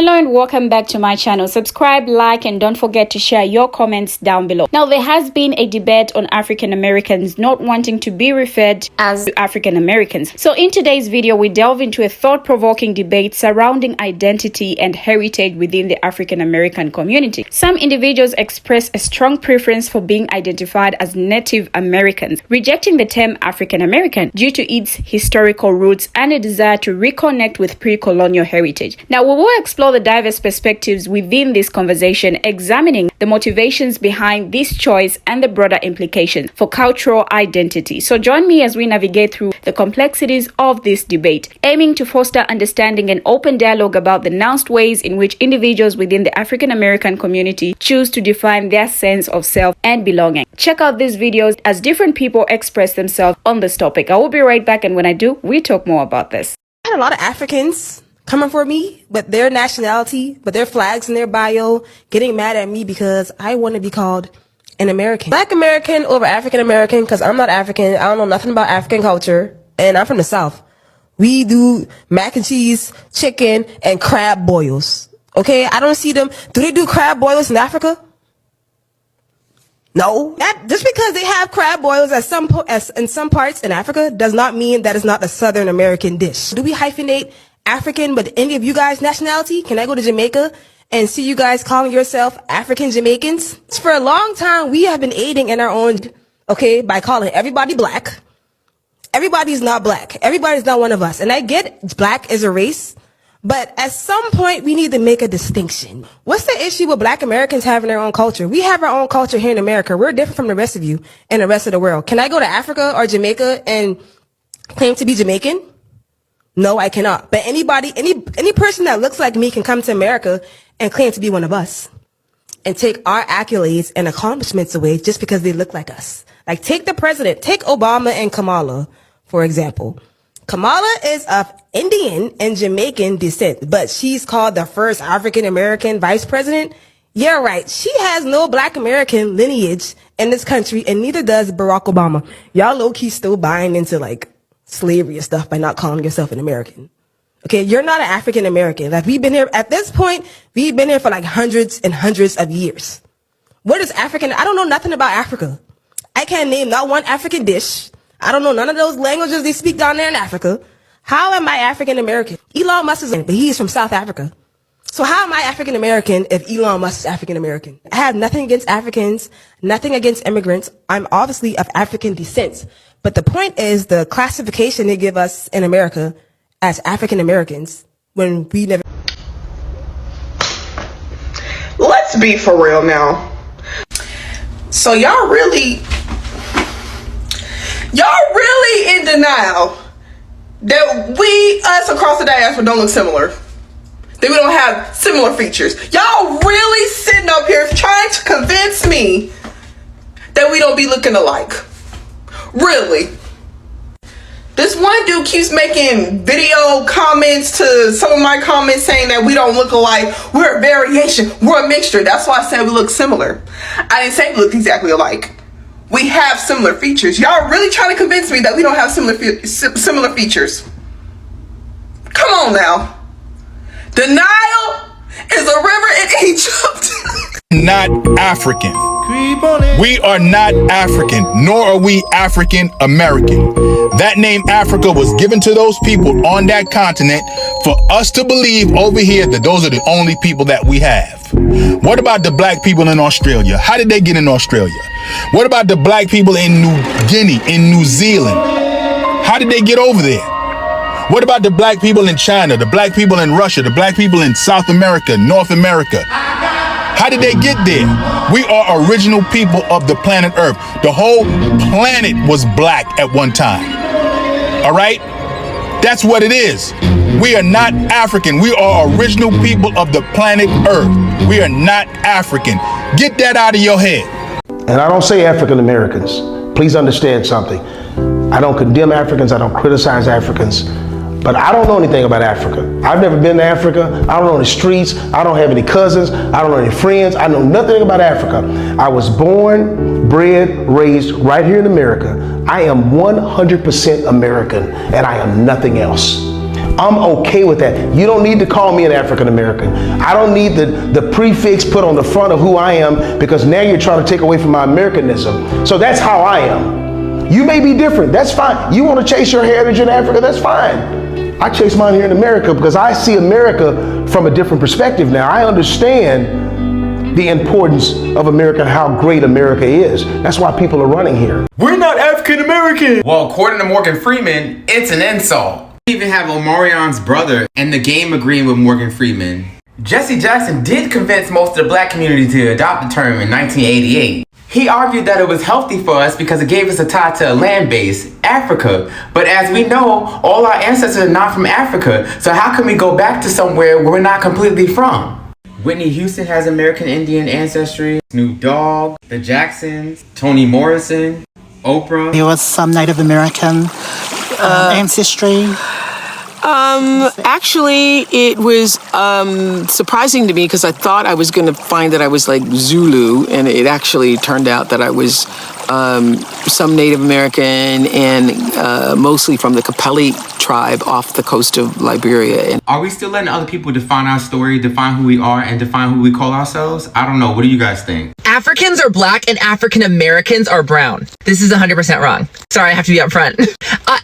Hello and welcome back to my channel. Subscribe, like, and don't forget to share your comments down below. Now, there has been a debate on African Americans not wanting to be referred as African Americans. So in today's video, we delve into a thought-provoking debate surrounding identity and heritage within the African American community. Some individuals express a strong preference for being identified as Native Americans, rejecting the term African American due to its historical roots and a desire to reconnect with pre-colonial heritage. Now, we will explore the diverse perspectives within this conversation, examining the motivations behind this choice and the broader implications for cultural identity. So join me as we navigate through the complexities of this debate, aiming to foster understanding and open dialogue about the nuanced ways in which individuals within the African American community choose to define their sense of self and belonging. Check out these videos as different people express themselves on this topic. I will be right back, and when I do, we talk more about this. I had a lot of Africans coming for me with their nationality, with their flags in their bio, getting mad at me because I want to be called an American. Black American over African American, because I'm not African. I don't know nothing about African culture, and I'm from the South. We do mac and cheese, chicken, and crab boils. Okay, I don't see them. Do they do crab boils in Africa? No. Just because they have crab boils in some parts in Africa does not mean that it's not a Southern American dish. Do we hyphenate African with any of you guys' nationality? Can I go to Jamaica and see you guys calling yourself African Jamaicans? For a long time, we have been aiding in our own, by calling everybody black. Everybody's not black. Everybody's not one of us. And I get black as a race, but at some point, we need to make a distinction. What's the issue with black Americans having their own culture? We have our own culture here in America. We're different from the rest of you and the rest of the world. Can I go to Africa or Jamaica and claim to be Jamaican? No, I cannot. But any person that looks like me can come to America and claim to be one of us and take our accolades and accomplishments away just because they look like us. Like, take the president, take Obama and Kamala, for example. Kamala is of Indian and Jamaican descent, but she's called the first African American vice president. Yeah, right. She has no black American lineage in this country, and neither does Barack Obama. Y'all low-key still buying into, slavery and stuff by not calling yourself an American. Okay, you're not an African American. We've been here, at this point, we've been here for hundreds and hundreds of years. What is African? I don't know nothing about Africa. I can't name not one African dish. I don't know none of those languages they speak down there in Africa. How am I African American? Elon Musk is but he's from South Africa. So how am I African American if Elon Musk is African American? I have nothing against Africans, nothing against immigrants. I'm obviously of African descent. But the point is the classification they give us in America as African Americans when we never. Let's be for real now. So y'all really in denial that us across the diaspora don't look similar. That we don't have similar features. Y'all really sitting up here trying to convince me that we don't be looking alike. Really. This one dude keeps making video comments to some of my comments saying that we don't look alike. We're a variation. We're a mixture. That's why I said we look similar. I didn't say we look exactly alike. We have similar features. Y'all really trying to convince me that we don't have similar features. Come on now. The Nile is a river in Egypt. Not African. We are not African, nor are we African American. That name Africa was given to those people on that continent for us to believe over here that those are the only people that we have. What about the black people in Australia? How did they get in Australia? What about the black people in New Guinea, in New Zealand? How did they get over there? What about the black people in China, the black people in Russia, the black people in South America, North America? How did they get there? We are original people of the planet Earth. The whole planet was black at one time. All right? That's what it is. We are not African. We are original people of the planet Earth. We are not African. Get that out of your head. And I don't say African Americans. Please understand something. I don't condemn Africans. I don't criticize Africans. But I don't know anything about Africa. I've never been to Africa. I don't know the streets. I don't have any cousins. I don't know any friends. I know nothing about Africa. I was born, bred, raised right here in America. I am 100% American, and I am nothing else. I'm okay with that. You don't need to call me an African American. I don't need the prefix put on the front of who I am, because now you're trying to take away from my Americanism. So that's how I am. You may be different. That's fine. You want to chase your heritage in Africa? That's fine. I chase mine here in America because I see America from a different perspective now. I understand the importance of America and how great America is. That's why people are running here. We're not African American. Well, according to Morgan Freeman, it's an insult. We even have Omarion's brother in the game agreeing with Morgan Freeman. Jesse Jackson did convince most of the black community to adopt the term in 1988. He argued that it was healthy for us because it gave us a tie to a land base, Africa. But as we know, all our ancestors are not from Africa. So how can we go back to somewhere where we're not completely from? Whitney Houston has American Indian ancestry. Snoop Dogg, the Jacksons, Toni Morrison, Oprah. There was some Native American ancestry. Actually, it was surprising to me because I thought I was going to find that I was like Zulu, and it actually turned out that I was some Native American and mostly from the Capelli tribe off the coast of Liberia. Are we still letting other people define our story, define who we are, and define who we call ourselves? I don't know. What do you guys think? Africans are black and African Americans are brown. This is 100% wrong. Sorry, I have to be upfront.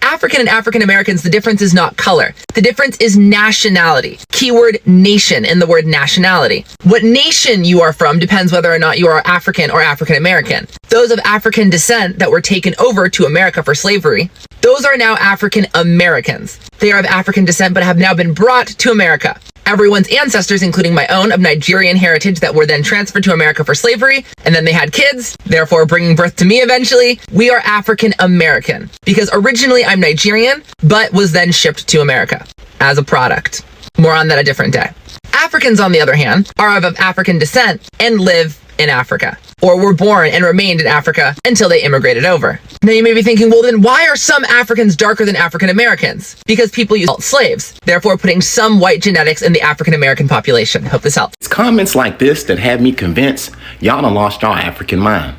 African and African Americans, the difference is not color. The difference is nationality. Keyword nation in the word nationality. What nation you are from depends whether or not you are African or African American. Those of African descent that were taken over to America for slavery, those are now African Americans. They are of African descent but have now been brought to America. Everyone's ancestors, including my own, of Nigerian heritage that were then transferred to America for slavery, and then they had kids, therefore bringing birth to me eventually. We are African American because originally I'm Nigerian, but was then shipped to America as a product. More on that a different day. Africans, on the other hand, are of African descent and live in Africa, or were born and remained in Africa until they immigrated over. Now you may be thinking, well then why are some Africans darker than African Americans? Because people use slaves, therefore putting some white genetics in the African American population. Hope this helps. It's comments like this that had me convinced y'all done lost y'all African mind.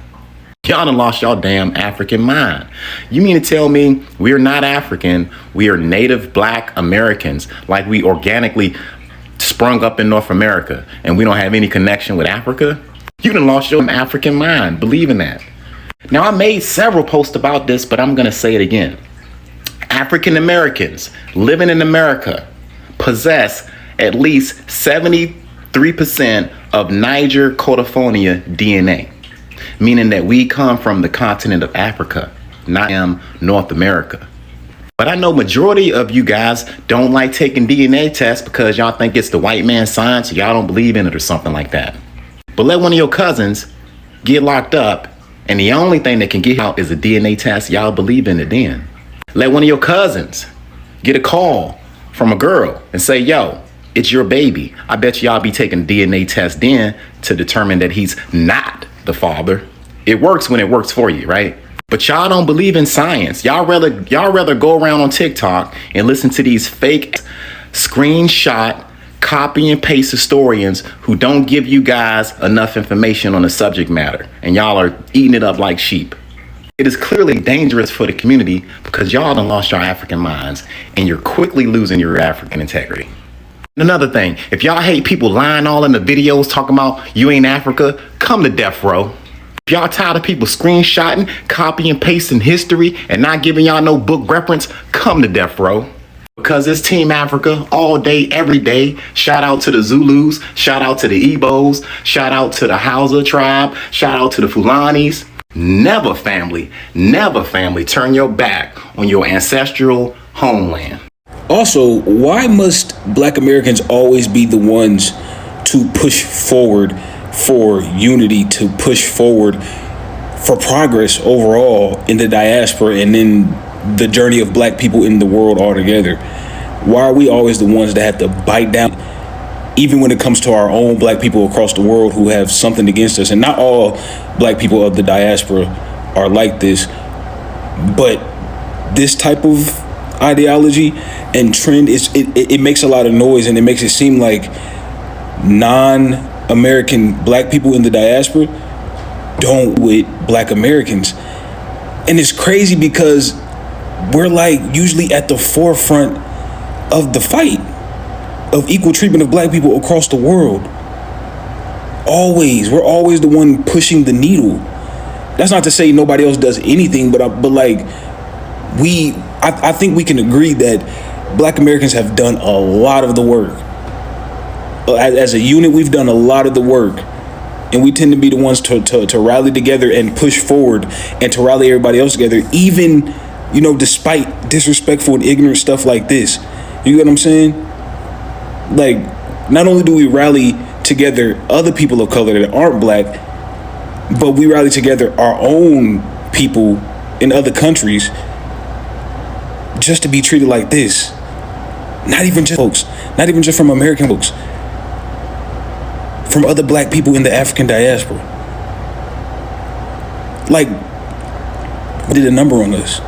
Y'all done lost y'all damn African mind. You mean to tell me we're not African, we are native black Americans, like we organically sprung up in North America and we don't have any connection with Africa? You done lost your African mind, believe in that. Now, I made several posts about this, but I'm gonna say it again. African Americans living in America possess at least 73% of Niger Cotophonia DNA, meaning that we come from the continent of Africa, not North America. But I know majority of you guys don't like taking DNA tests because y'all think it's the white man's science, y'all don't believe in it or something like that. But let one of your cousins get locked up and the only thing that can get out is a DNA test, y'all believe in it then. Let one of your cousins get a call from a girl and say, yo, it's your baby. I bet y'all be taking a DNA test then to determine that he's not the father. It works when it works for you, right? But y'all don't believe in science. Y'all rather go around on TikTok and listen to these fake screenshot, copy and paste historians who don't give you guys enough information on the subject matter, and y'all are eating it up like sheep. It is clearly dangerous for the community because y'all done lost your African minds and you're quickly losing your African integrity. Another thing, if y'all hate people lying all in the videos talking about you ain't Africa, come to death row. If y'all tired of people screenshotting, copy and pasting history and not giving y'all no book reference, come to death row. Because it's Team Africa all day, every day. Shout out to the Zulus, shout out to the Igbos, shout out to the Hausa tribe, shout out to the Fulanis. Never family, turn your back on your ancestral homeland. Also, why must Black Americans always be the ones to push forward for unity, to push forward for progress overall in the diaspora and in the journey of Black people in the world altogether? Why are we always the ones that have to bite down, even when it comes to our own Black people across the world who have something against us? And not all Black people of the diaspora are like this, but this type of ideology and trend it makes a lot of noise, and it makes it seem like non-American Black people in the diaspora don't with Black Americans. And it's crazy because we're like usually at the forefront of the fight of equal treatment of black people across the world. We're always the one pushing the needle. That's not to say nobody else does anything, but like I think we can agree that black Americans have done a lot of the work. As a unit, we've done a lot of the work, and we tend to be the ones to rally together and push forward and to rally everybody else together, even, despite disrespectful and ignorant stuff like this. You get what I'm saying? Like, not only do we rally together other people of color that aren't black, but we rally together our own people in other countries just to be treated like this. Not even just from American folks, from other black people in the African diaspora. Like, did a number on us.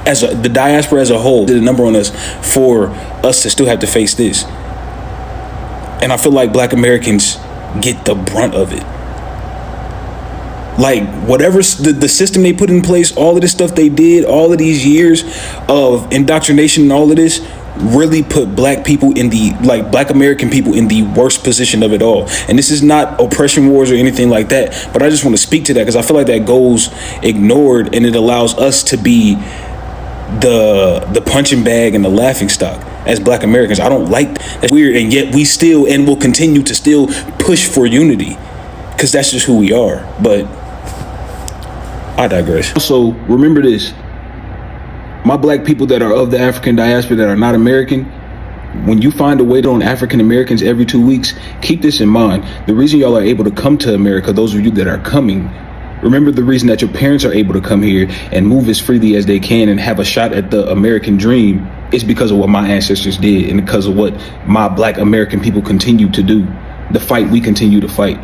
The diaspora as a whole did a number on us for us to still have to face this. And I feel like black Americans get the brunt of it. Like, whatever the system they put in place, all of this stuff they did, all of these years of indoctrination and all of this really put black people black American people in the worst position of it all. And this is not oppression wars or anything like that, but I just want to speak to that because I feel like that goes ignored, and it allows us to be the punching bag and the laughing stock as black Americans. I don't like that. That's weird, and yet we still and will continue to still push for unity because that's just who we are. But I digress. So remember this. My black people that are of the African diaspora that are not American, when you find a way to own African Americans every 2 weeks, keep this in mind. The reason y'all are able to come to America, those of you that are coming, remember the reason that your parents are able to come here and move as freely as they can and have a shot at the American dream is because of what my ancestors did and because of what my black American people continue to do. The fight we continue to fight.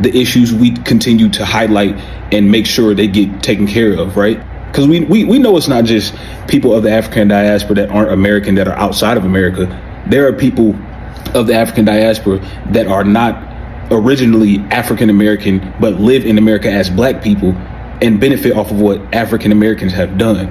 The issues we continue to highlight and make sure they get taken care of, right? Because we know it's not just people of the African diaspora that aren't American that are outside of America. There are people of the African diaspora that are not originally African American but live in America as black people and benefit off of what African Americans have done.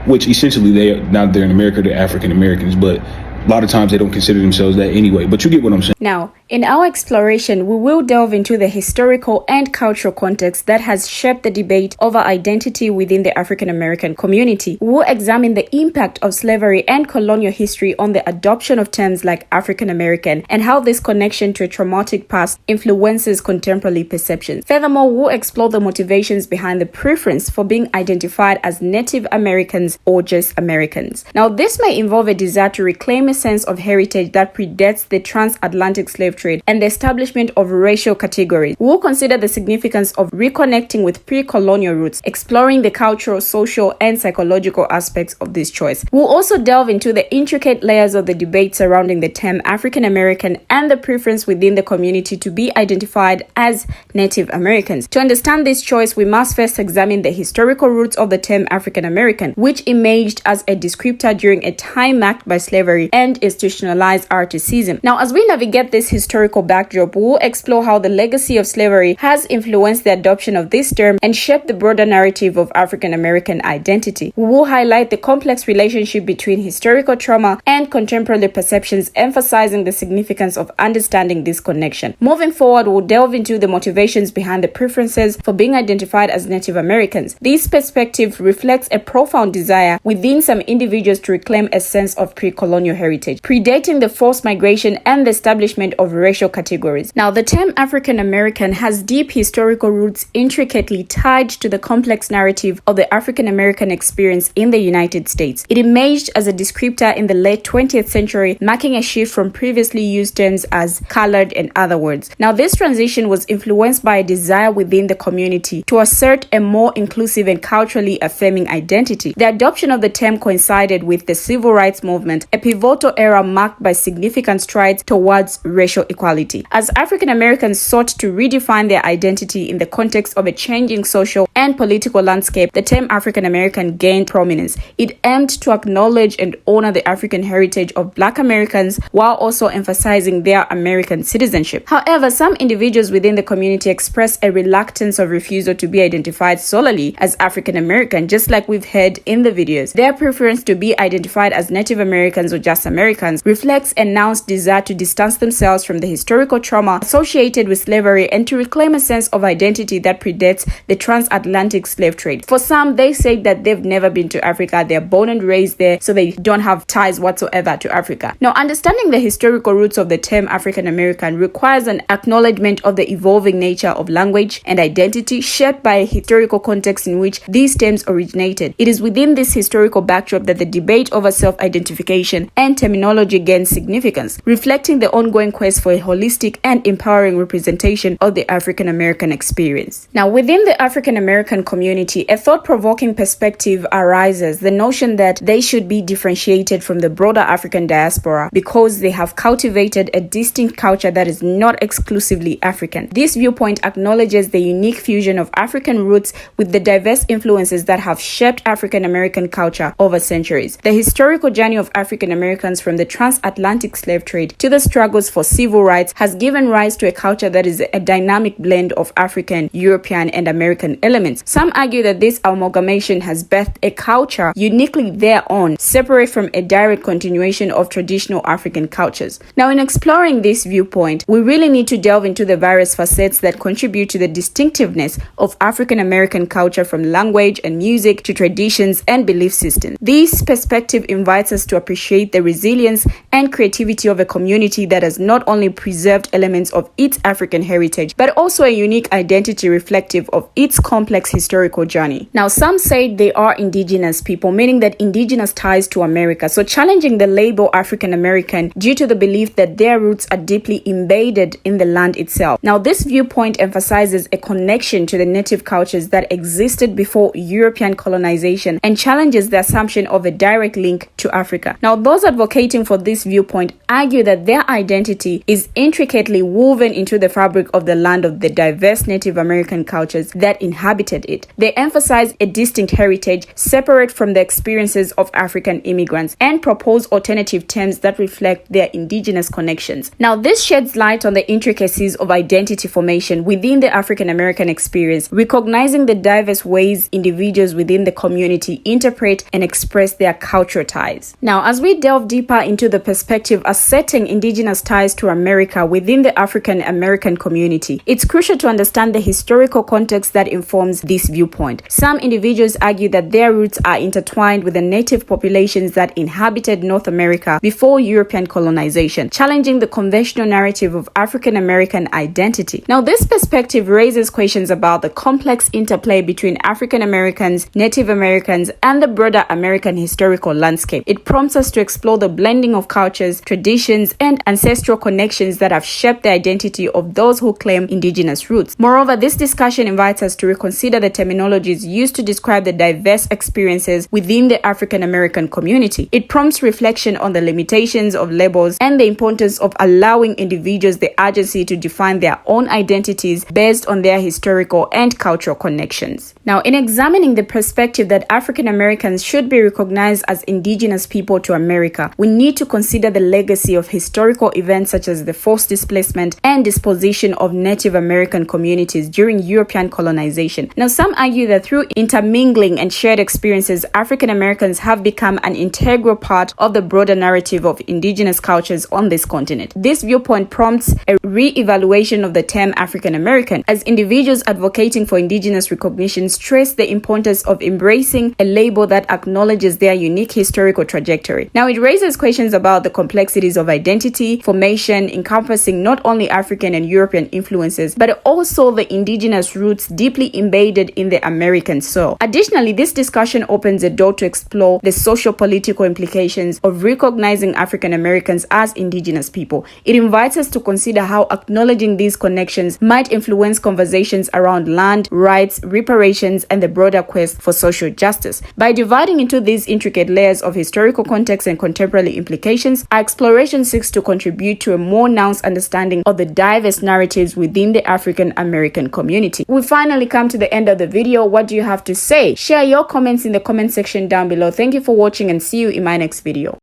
Which essentially they're in America, they're African Americans, but a lot of times they don't consider themselves that anyway. But you get what I'm saying. Now, in our exploration, we will delve into the historical and cultural context that has shaped the debate over identity within the African American community. We will examine the impact of slavery and colonial history on the adoption of terms like African American and how this connection to a traumatic past influences contemporary perceptions. Furthermore, we will explore the motivations behind the preference for being identified as Native Americans or just Americans. Now, this may involve a desire to reclaim a sense of heritage that predates the transatlantic slave trade and the establishment of racial categories. We will consider the significance of reconnecting with pre-colonial roots, exploring the cultural, social, and psychological aspects of this choice. We'll also delve into the intricate layers of the debate surrounding the term African American and the preference within the community to be identified as Native Americans. To understand this choice, we must first examine the historical roots of the term African American, which emerged as a descriptor during a time marked by slavery and institutionalized racism. Now, as we navigate this historical backdrop, we'll explore how the legacy of slavery has influenced the adoption of this term and shaped the broader narrative of African American identity. We will highlight the complex relationship between historical trauma and contemporary perceptions, emphasizing the significance of understanding this connection. Moving forward, we'll delve into the motivations behind the preferences for being identified as Native Americans. This perspective reflects a profound desire within some individuals to reclaim a sense of pre-colonial heritage, predating the forced migration and the establishment of racial categories. Now, the term African American has deep historical roots intricately tied to the complex narrative of the African American experience in the United States. It emerged as a descriptor in the late 20th century, marking a shift from previously used terms as colored and other words. Now, this transition was influenced by a desire within the community to assert a more inclusive and culturally affirming identity. The adoption of the term coincided with the civil rights movement, a pivotal pivotal era marked by significant strides towards racial equality. As African Americans sought to redefine their identity in the context of a changing social and political landscape, the term African American gained prominence. It aimed to acknowledge and honor the African heritage of Black Americans while also emphasizing their American citizenship. However, some individuals within the community expressed a reluctance of refusal to be identified solely as African American, just like we've heard in the videos. Their preference to be identified as Native Americans or just Americans reflects an announced desire to distance themselves from the historical trauma associated with slavery and to reclaim a sense of identity that predates the transatlantic slave trade. For some, they say that they've never been to Africa, they're born and raised there, so they don't have ties whatsoever to Africa. Now, understanding the historical roots of the term African American requires an acknowledgement of the evolving nature of language and identity shaped by a historical context in which these terms originated. It is within this historical backdrop that the debate over self-identification and terminology gains significance, reflecting the ongoing quest for a holistic and empowering representation of the African American experience. Now, within the African American community, a thought-provoking perspective arises, the notion that they should be differentiated from the broader African diaspora because they have cultivated a distinct culture that is not exclusively African. This viewpoint acknowledges the unique fusion of African roots with the diverse influences that have shaped African American culture over centuries. The historical journey of African Americans from the transatlantic slave trade to the struggles for civil rights has given rise to a culture that is a dynamic blend of African, European, and American elements. Some argue that this amalgamation has birthed a culture uniquely their own, separate from a direct continuation of traditional African cultures. Now, in exploring this viewpoint, we really need to delve into the various facets that contribute to the distinctiveness of African American culture, from language and music to traditions and belief systems. This perspective invites us to appreciate the resilience and creativity of a community that has not only preserved elements of its African heritage, but also a unique identity reflective of its complex historical journey. Now, some say they are indigenous people, meaning that indigenous ties to America, so challenging the label African American due to the belief that their roots are deeply embedded in the land itself. Now, this viewpoint emphasizes a connection to the native cultures that existed before European colonization and challenges the assumption of a direct link to Africa. Now, those advocating for this viewpoint argue that their identity is intricately woven into the fabric of the land of the diverse Native American cultures that inhabited it. They emphasize a distinct heritage separate from the experiences of African immigrants and propose alternative terms that reflect their indigenous connections. Now, this sheds light on the intricacies of identity formation within the African American experience, recognizing the diverse ways individuals within the community interpret and express their cultural ties. Now, as we delve deeper into the perspective asserting indigenous ties to America within the African American community, it's crucial to understand the historical context that informs this viewpoint. Some individuals argue that their roots are intertwined with the native populations that inhabited North America before European colonization, challenging the conventional narrative of African American identity. Now, this perspective raises questions about the complex interplay between African Americans, Native Americans, and the broader American historical landscape. It prompts us to explore the blending of cultures, traditions, and ancestral connections that have shaped the identity of those who claim indigenous roots. Moreover, this discussion invites us to reconsider the terminologies used to describe the diverse experiences within the African American community. It prompts reflection on the limitations of labels and the importance of allowing individuals the agency to define their own identities based on their historical and cultural connections. Now, in examining the perspective that African Americans should be recognized as indigenous people to America, we need to consider the legacy of historical events such as the forced displacement and disposition of Native American communities during European colonization. Now, some argue that through intermingling and shared experiences, African Americans have become an integral part of the broader narrative of indigenous cultures on this continent. This viewpoint prompts a re-evaluation of the term African American, as individuals advocating for indigenous recognition stress the importance of embracing a label that acknowledges their unique historical trajectory. Now, it raises questions about the complexities of identity formation, encompassing not only African and European influences, but also the indigenous roots deeply embedded in the American soil. Additionally, this discussion opens a door to explore the socio-political implications of recognizing African Americans as indigenous people. It invites us to consider how acknowledging these connections might influence conversations around land, rights, reparations, and the broader quest for social justice. By dividing into these intricate layers of historical context and contemporary contemporary implications, our exploration seeks to contribute to a more nuanced understanding of the diverse narratives within the African American community. We finally come to the end of the video. What do you have to say? Share your comments in the comment section down below. Thank you for watching and see you in my next video.